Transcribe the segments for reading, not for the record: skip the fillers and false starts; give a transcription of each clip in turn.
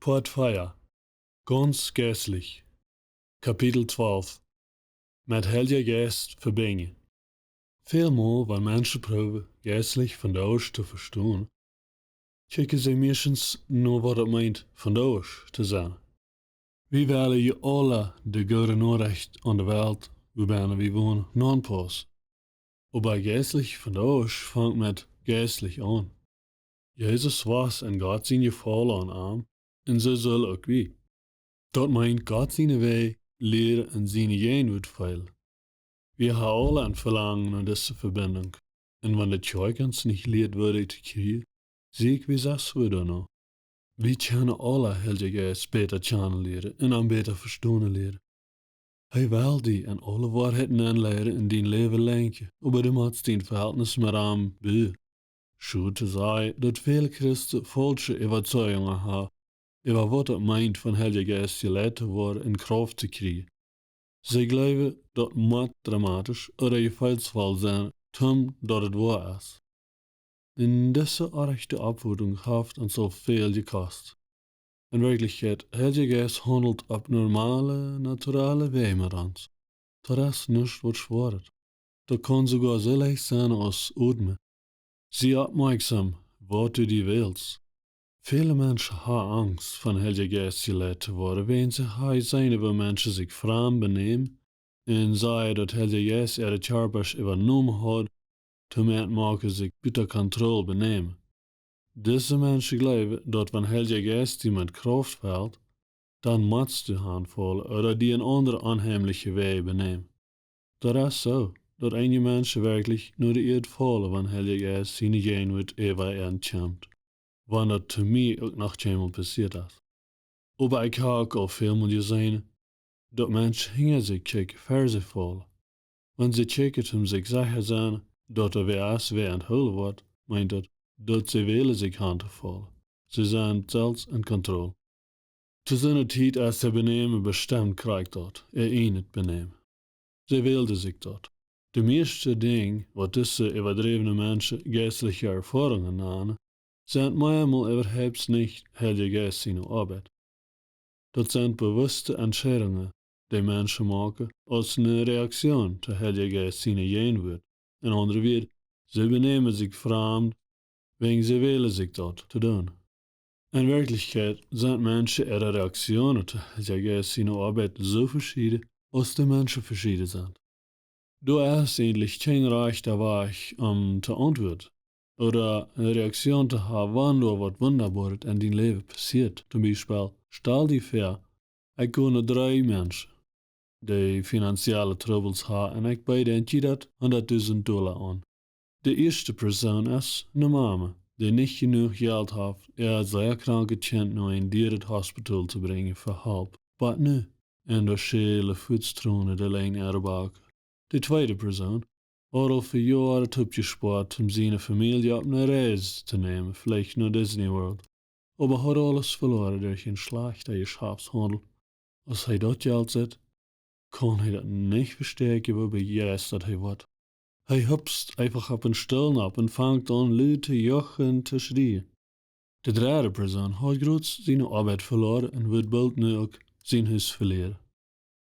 Portfeuer, ganz geistlich. Kapitel 12. Met Heilja Jeist Vebinjen. Veelmaal wanneer mensen proberen geestlich van Deutsch te verstaan, kijken ze meestens naar wat het meint van Deutsch te zijn. We willen je alle de goede Nachricht aan de wereld, waarbij we wonen, aanpassen. Aber geestlich van Deutsch vangt met geestlich aan. Jezus was en God zijn gevallen aan arm, en zo zal ook wie. Dat meint God zijn wij leren en zijn eenwoord veel. Wir haben alle ein Verlangen nach dieser Verbindung. Und wenn die Kirche uns nicht lehrt, würde zu kriegen, sehe ich, wie das würde noch. Wir können alle Heilja Geist besser kennenlernen und am besser verstehen lernen. Hij wil die en alle waarheden aanleren in die leven lenken, aber du musst dein Verhältnis mit ihm be. Schuld zu sein, dass viele Christen falsche Überzeugungen haben, über was es meint, von Heilja Geist geleitet worden in Kraft zu kriegen. Sie glauben, dat moet dramatisch oder gevalsvol zijn, tom dat het waar is. In deze echte opvoeding heeft ons al veel gekost. In werkelijkheid, Heilja Geist handelt op normale, naturale wijze met ons. Dat is niets wat zwaar is. Dat kan sogar zo leicht zijn als ademen. Zie opmerksam, wat du die wilt. Viele Menschen haben Angst, von Heilja Geist geleitet te worden, wenn sie zijn über Menschen sich fremd benehmen en zei dat Heilja Geist ihre Körpers übernommen hat, damit maken sich buiten Kontrolle benehmen. Diese Menschen glauben, dat wenn Heilja Geist die mit Kraft fällt, dann muss du handvallen oder die een andere onheimliche Weg benehmen. Dat is zo, dat einige Menschen wirklich nur die Erde fallen, wenn Heilja Geist seine Eenwoord eeuwig entkommt. Wann dat zu mir ook nog eenmaal passiert is. Aber ik heb ook al veel meer gezien, dat mensen hingen zich kijken verse vallen. Wenn sie kijken om zich sicher zijn dat weer is weer onthouden wordt, meint dat ze willen zich handen vallen. Ze zijn zelfs in controle. Zu seiner tijd als ze benemen bestemd krijgt dat, het benemen. Ze wilden zich dat. De meeste dingen wat deze overdrevene mensen geestliche ervaringen namen, zijn manchmal überhaupt nicht Heilja Geist seine Arbeit. Dat zijn bewusste Entscheidungen, die Menschen machen, als eine Reaktion zu Heilja Geist seine eenwoord. In andere woorden, sie benehmen sich fremd, wegen sie willen sich dort zu tun. In Wirklichkeit sind Menschen ihre Reaktionen zu Heilja Geist seine Arbeit so verschieden, als die Menschen verschieden sind. Du hast eigentlich kein Recht Weg, zu antworten. Oder eine Reaktion zu haben, wann du was Wunderbares in dein Leben passiert. Zum Beispiel, stell dir vor, ich kenne 3 Menschen, die finanzielle Troubles haben, und ich beide entscheide $100.000 an. Die erste Person ist eine Mama, die nicht genug Geld hat, ihr sehr kranke Kind nur in das Hospital zu bringen für Hilfe. Aber nu, in der schele Voetstrone der Lijn erbak. Die zweite Person hat al für Jahre opgespart, um seine Familie auf eine Reise zu nehmen, vielleicht naar Disney World. Aber hat alles verloren durch einen schlechten Geschäftshandel. Als hij dat Geld zet, kann hij dat nicht verstärken, wie begeistert hij wordt. Hij hupst einfach op een stoel ab und fängt an, luid te jochen te schreien. De derde Person hat gerade seine Arbeit verloren und wird bald nu ook sein Haus verlieren.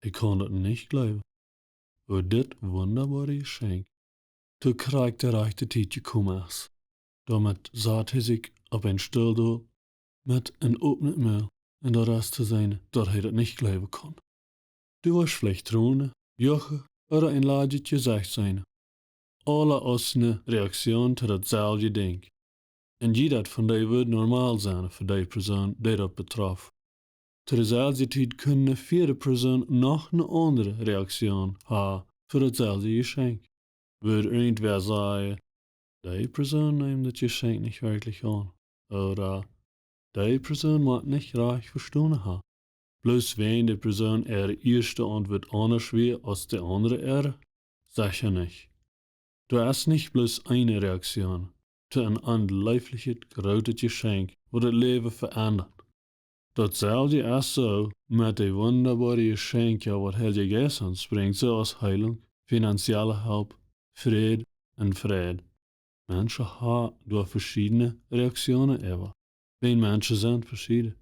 Ich kann das nicht glauben. Aber dit wunderbare Geschenk, du kriegst der rechte Zeit gekommen ist. Damit satt hij sich auf ein Stuhl da, mit een offenen Mail, und der Rest zu sein, dass hij das nicht glauben kann. Du wirst vielleicht tronen, jochen oder ein ladet Gesicht sein. Alle als eine Reaktion zu datzelfde Ding. Und jeder von die wird normal sein für die Person, die das betrifft. Zu derselben Zeit kann eine vierde Person noch eine andere Reaktion haben für dasselbe Geschenk. Wird irgendwer sagen, die Person nimmt das Geschenk nicht wirklich an. Oder die Person mag nicht recht verstanden haben. Bloß wenn die Person ihre erste Antwort anders wäre als die andere ihre, sicher nicht. Du hast nicht bloß eine Reaktion zu ein unleifliches, großes Geschenk, das das Leben verändert. Datzelfde ist so mit den wunderbaren Geschenken, was Heilja Geist uns bringt, so als Heilung, finanzielle Hilfe, Frieden und Frieden. Menschen haben durch verschiedene Reaktionen, wenn Menschen sind verschieden.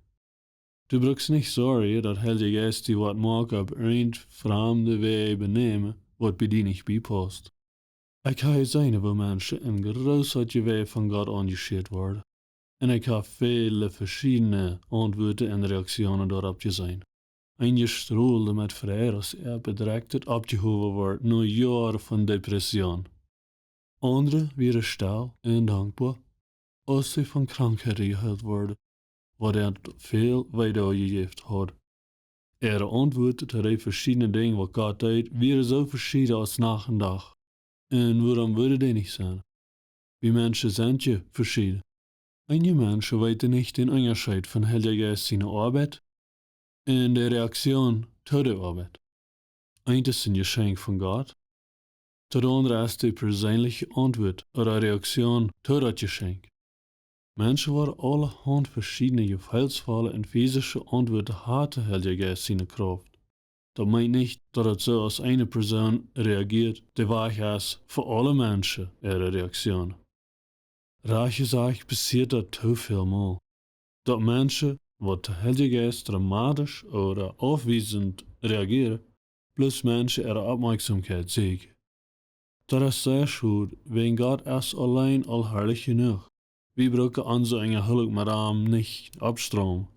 Du brauchst nicht sorgen dat Heilja Jeist die wat maakt op een vreemde wij benemen, wat bij die niet bijpast. Ik ga je zijn waar mensen in grootheid wij van God aangescheerd worden. En ik heb vele verschillende antwoorden en reacties daarop gezien. Een stroelde met vrede als bedreigt het opgehoven wordt na jaren van depressie. Anderen weer stil en dankbaar als ze van krankheden geheeld worden, wat veel weitergegeven had. Antwoord tot die verschillende dingen wat God deed, weer zo verschillend als nacht en dag. En waarom willen die niet zijn? Wie mensen zijn je verschillend. Einige mensen weten niet den Unterschied van Heilja Jeist zijn arbeid en de reactie tot de arbeid. Eén is een geschenk van God, tot andere is de persoonlijke antwoord oder reactie tot dat geschenk. Mensen worden allerhand verschillende gevoelsvolle en physische antwoorden hadden Heilja Jeist zijn kracht. Dat meint niet dat het zo als eine persoon reagiert, de waag is voor alle mensen ihre reactie. Raar gezegd passiert dat te veel mal. Dat mensen wat de Heilja Jeist dramatisch oder afwijzend reageren, plus mensen ihre opmerksamkeit zeigen. Dat is sehr goed, wegen God is alleen al herrlich genoeg. Wir brauchen unsere enge Hulk mit ihm nicht abstromen.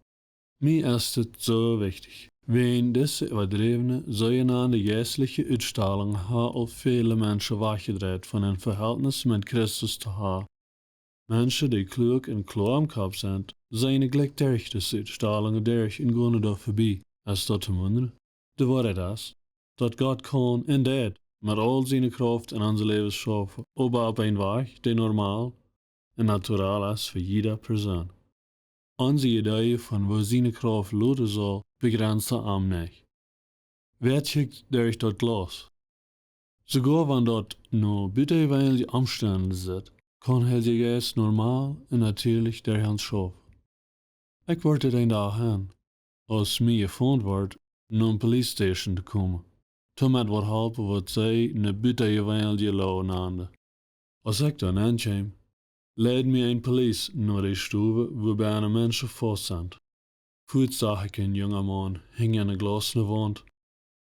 Mir ist es so wichtig. Wegen diese übertriebene, sogenannte geistliche Uitstrahlung haben al viele Menschen weggedreht von einem Verhältnis mit Christus zu haben. Menschen, die klug en klar im Kopf sind, zijn gleich durch diese Uitstrahlung durch und gehen da vorbei. Ist das zu wundern? De Wahrheit ist, dass Gott kann und deed mit all seiner Kraft in unser Leben schaffen, aber auf einen Weg, der normal und natural ist für jede Person. Unsere Idee von wo seine Kraft lauten soll, begrenzt am nicht. Wer schickt durch das Glas? Sogar wenn dort nur bitterweilige Umstände sind, kann Heilja Jeist normal und natürlich durch uns schaffen. Ich wollte den Tag hin, als mir gefunden wird, naar een police station te komen. Toen met wat helpen wat zij een bitterweilige lauw naamde. Als ik dan aankwam, leidde me een police naar de stube waar bijna mensen vast zijn. Voet zag ik een jonge man hingen aan een glasene wand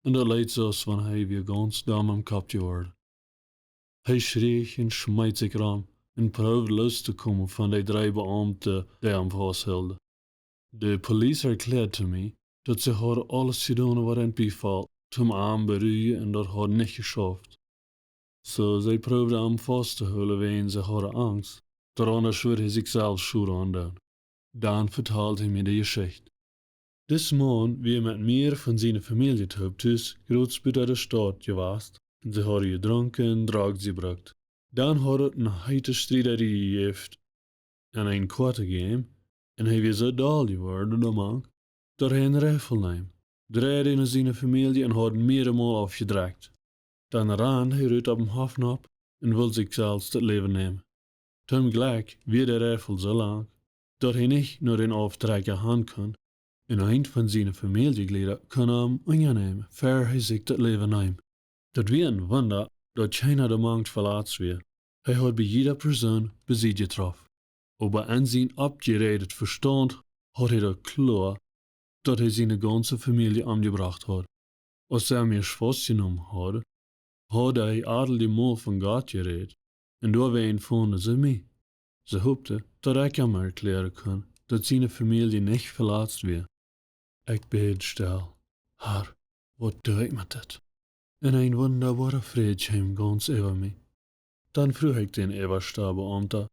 en dat leed zoals van hij weer ganz dom am kop geworden. Hij schreef en smijt zich ram en probeerde los te komen van de 3 beambten die hem vasthielden. De police erklärte me dat ze hadden alles gedaan wat hen bevalt, om hem beruigen en dat had niet geschafft. Zo zij probeerden hem vast te houden wegen ze hadden angst, dat anders würde hij zichzelf schuld aandoen. Dan vertelde hij me de Geschichte. Dis man wie met meer van zijn familie thuis groot buiten de stad geweest en ze hadden gedronken en drugs gebruikt. Dan had het een heite striederie gegeven en een korte game en hij was zo dol geworden daarom dat hij een rifle nam, draaide naar zijn familie en had meermaal afgedrukt. Dan ran hij uit op een haven op en wilde zichzelf het leven nemen. Toen gelijk weer de rifle zo lang dat hij niet naar een aftrekker gaan kon en een van zijn familieleden kon hem aannemen, voor hij zich het leven nam. Dat was een wonder dat China de macht verlaat weer. Hij had bij jeder persoon bezit getroffen. Aber aan zijn opgeredet verstand had hij dat klaar dat hij zijn ganze familie omgebracht had. Als hij mij vastgenomen had, had hij al die mal van God geredet en doorheen vonden ze mij. Ze hoopten dat ik hem erklären kon dat zijn familie niet verlaat weer. Ik bid stil, Herr, wat doe ik met dit? En een wonderbare vrede kwam ganz over mij. Dan vroeg ik den Äwasat-beambte,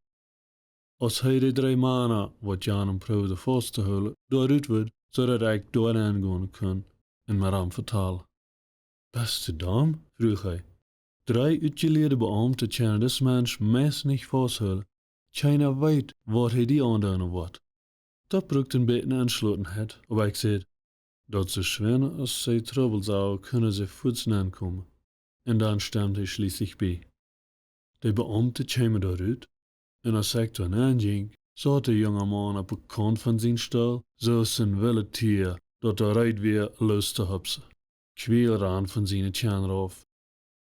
als hij de 3 mannen wat Jan hem probeerde vast te houden, dooruit wordt, zodat ik doorheen gaan kon en met hem vertalen. Beste dame, vroeg hij, 3 uitgeleerde beambten kunnen des mens meest niet vasthouden. Keiner weet wat hij die aandoen wordt. Dat broekt een beetje aansluitenheid, maar ik zei, dat ze schwennen als zij trouble zou, kunnen ze voets aankomen. En dan stemde hij schließlich bij. De beambten kwamen daaruit, en als ik toen aanging, zat de jonge man op een kant van zijn stoel, zoals een wilde tier, dat eruit weer los te hupsen. Kweel ran van zijn tjan af,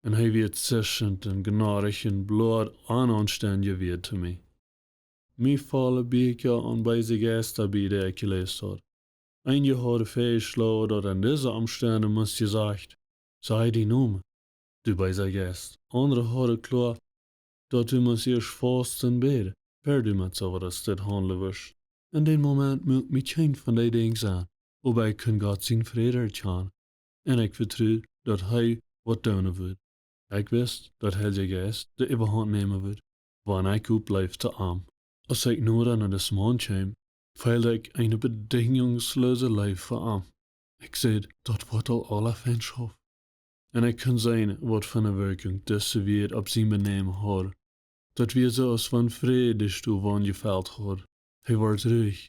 en hij werd zischend en gnarig en bloed onaanständig weer te mij. Mij vallen beker aan bij zijn geest daarbij die ik gelezen had. Einige hadden feestgeslagen dat in deze omstandigheden moest je zegt, sei die noemen, du bij zijn Jeist. Andere hadden klaar dat du moest eerst vasten beden, per du met zoals dit handelen was. In dit moment moet mij geen van die dingen zijn, waarbij ik kan God zijn vrede erkennen. En ik vertrouw dat hij wat doen wordt. Ik wist dat Heilja Jeist de überhand nemen wordt, wanneer ik opblijf te arm. Als ik nu naar de maan kwam, voelde ik een bedingungsloze lief voor hem. Ik zei, dat wordt al alle vriendschap. En ik kan zien wat van een werking deze wereld op zijn benemen had. Dat we zoals van vrede stoel geveld had. Hij wordt ruhig.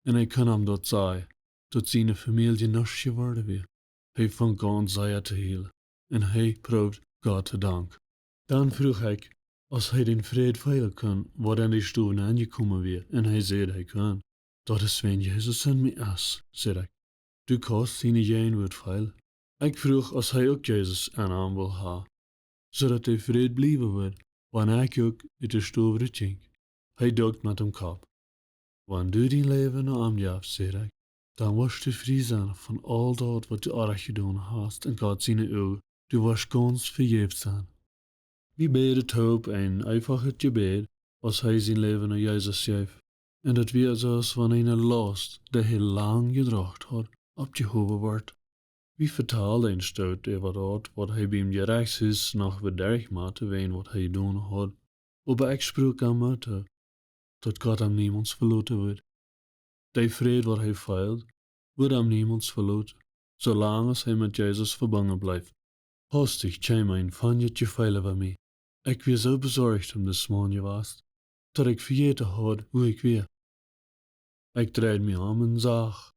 En ik kan hem dat zeggen, dat zijn familie nog geworden weer. Hij vond ganz zeer te heel. En hij proeft God te dank. Dan vroeg ik, als hij den vrede veilen kan, wat aan die stoel aangekomen weer. En hij zei hij kan. Dat is wenn Jezus in mij is, zei ik. Du kannst zijn geen woord veilen. Ik vroeg als hij ook Jezus aan hem wil hebben, zodat hij vrede blijven wordt, wanneer ik ook uit de stoel ging. Hij dukt met hem kop. Wanneer du die leven naar hem gaf, zei ik, dan was du vrij zijn van al dat wat du erg gedaan hast in God zijn ogen. Du was ganz vergeefd zijn. We beden hoop en einfach het gebed, als hij zijn leven naar Jezus gaf. En dat weer zoals van een last, die hij lang gedracht had, opgehoven wordt. Wie vertaalde een stoot over dat wat hij bij hem gerechtshuis nog bederig maakte, ween wat hij doen had. Maar ik sprak aan moeten, dat God hem niemands verloten wordt. Die vrede wat hij veilt, wordt hem niemands verloten, zolang als hij met Jezus verbangen blijft. Hastig kwam een van je geveilen van mij. Ik was zo bezorgd om de smaan geweest, dat ik vergeten had hoe ik weer. Ik draaide me om en zag,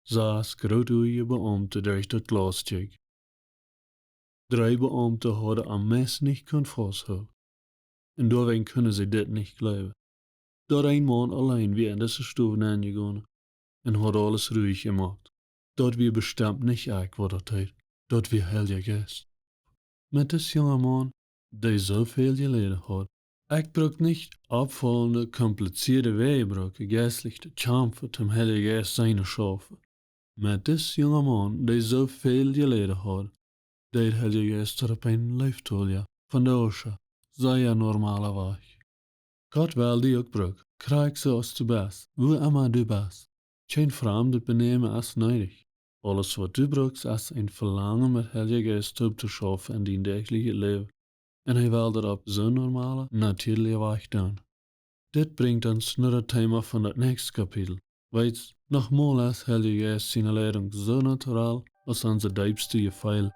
saß groothuige beambte durch dat glas keek. 3 beambte hadden am mes niet kunnen vasthouden. En daarom kunnen ze dit niet geloven. Dat een man alleen weer in deze stoven aangegaan en had alles ruhig gemaakt. Dat weer bestemd niet ik wat dat heet. Dat weer Heilja Jeist. Met deze jonge man, die zoveel geleden had, ik bruk niet opvallende, compliceerde wegebroken geestlich te kämpfen om Heilja Jeist zijn schaffen. Met deze jonge man, die zoveel geleden had, deed Heilja Jeist er op een leeftoelja van de oorzaak, zeer normale weg. God wil die ook bruk, krijg zoals du best, wo immer du best. Geen vreemde benemen is nodig. Alles wat du brukst is een verlangen met Heilja Jeist op te schaffen in die dagelijke leven. En hij wil dat op zo'n normale, natuurlijke weg doen. Dit brengt ons naar het thema van het nächste kapitel. Weet, nogmaals is Heilja Jeist zijn leiding zo natuurlijk als onze diepste gevoel